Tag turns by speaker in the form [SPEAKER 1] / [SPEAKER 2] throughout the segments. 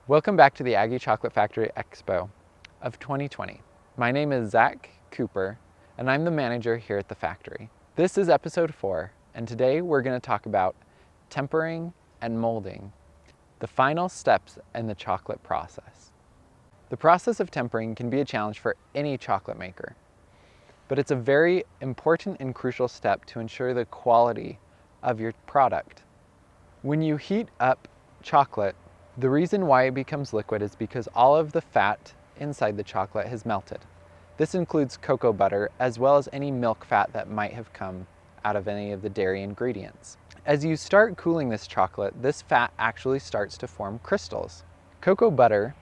[SPEAKER 1] Welcome back to the Aggie Chocolate Factory Expo of 2020. My name is Zach Cooper, and I'm the manager here at the factory. This is episode 4, and today we're going to talk about tempering and molding, the final steps in the chocolate process. The process of tempering can be a challenge for any chocolate maker, but it's a very important and crucial step to ensure the quality of your product. When you heat up chocolate, the reason why it becomes liquid is because all of the fat inside the chocolate has melted. This includes cocoa butter as well as any milk fat that might have come out of any of the dairy ingredients. As you start cooling this chocolate, this fat actually starts to form crystals. Cocoa butter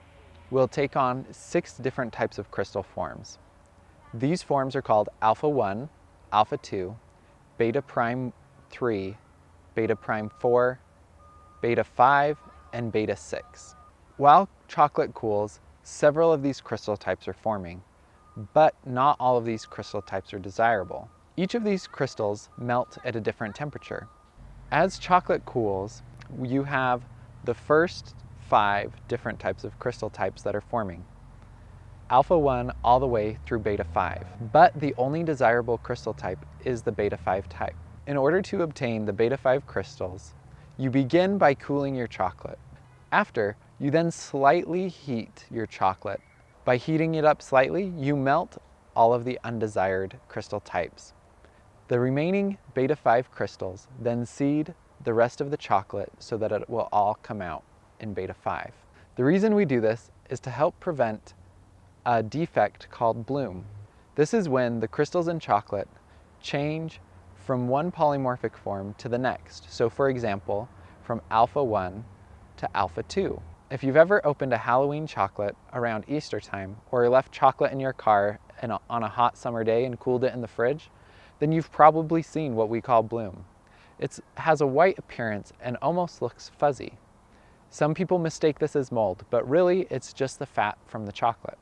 [SPEAKER 1] will take on 6 different types of crystal forms. These forms are called alpha 1, alpha 2, beta prime 3, beta prime 4, beta 5, and beta 6. While chocolate cools, several of these crystal types are forming, but not all of these crystal types are desirable. Each of these crystals melt at a different temperature. As chocolate cools, you have the first 5 different types of crystal types that are forming. Alpha 1 all the way through beta 5, but the only desirable crystal type is the beta 5 type. In order to obtain the beta 5 crystals, you begin by cooling your chocolate. After, you then slightly heat your chocolate. By heating it up slightly, you melt all of the undesired crystal types. The remaining beta 5 crystals then seed the rest of the chocolate so that it will all come out in beta 5. The reason we do this is to help prevent a defect called bloom. This is when the crystals in chocolate change from one polymorphic form to the next. So for example, from alpha 1 to alpha 2. If you've ever opened a Halloween chocolate around Easter time, or left chocolate in your car on a hot summer day and cooled it in the fridge, then you've probably seen what we call bloom. It has a white appearance and almost looks fuzzy. Some people mistake this as mold, but really it's just the fat from the chocolate.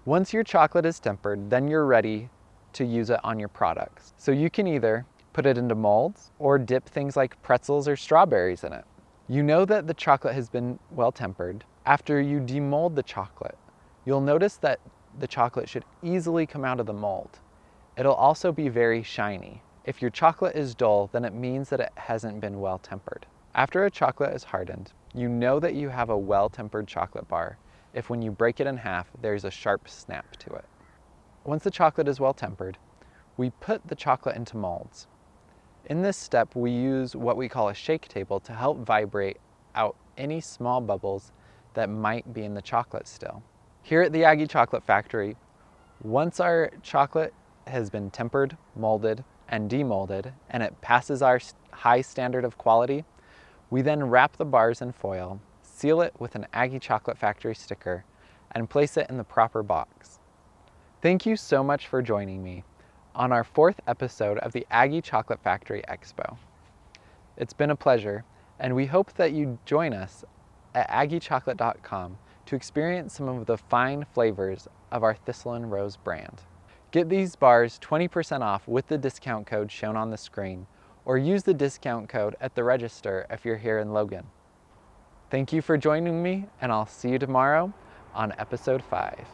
[SPEAKER 1] Once your chocolate is tempered, then you're ready to use it on your products. So you can either put it into molds or dip things like pretzels or strawberries in it. You know that the chocolate has been well tempered after you demold the chocolate. You'll notice that the chocolate should easily come out of the mold. It'll also be very shiny. If your chocolate is dull, then it means that it hasn't been well tempered. After a chocolate is hardened, you know that you have a well-tempered chocolate bar if when you break it in half, there's a sharp snap to it. Once the chocolate is well tempered, we put the chocolate into molds. In this step, we use what we call a shake table to help vibrate out any small bubbles that might be in the chocolate still. Here at the Aggie Chocolate Factory, once our chocolate has been tempered, molded, and demolded, and it passes our high standard of quality, we then wrap the bars in foil, seal it with an Aggie Chocolate Factory sticker, and place it in the proper box. Thank you so much for joining me on our 4th episode of the Aggie Chocolate Factory Expo. It's been a pleasure, and we hope that you join us at aggiechocolate.com to experience some of the fine flavors of our Thistle and Rose brand. Get these bars 20% off with the discount code shown on the screen, or use the discount code at the register if you're here in Logan. Thank you for joining me, and I'll see you tomorrow on episode 5.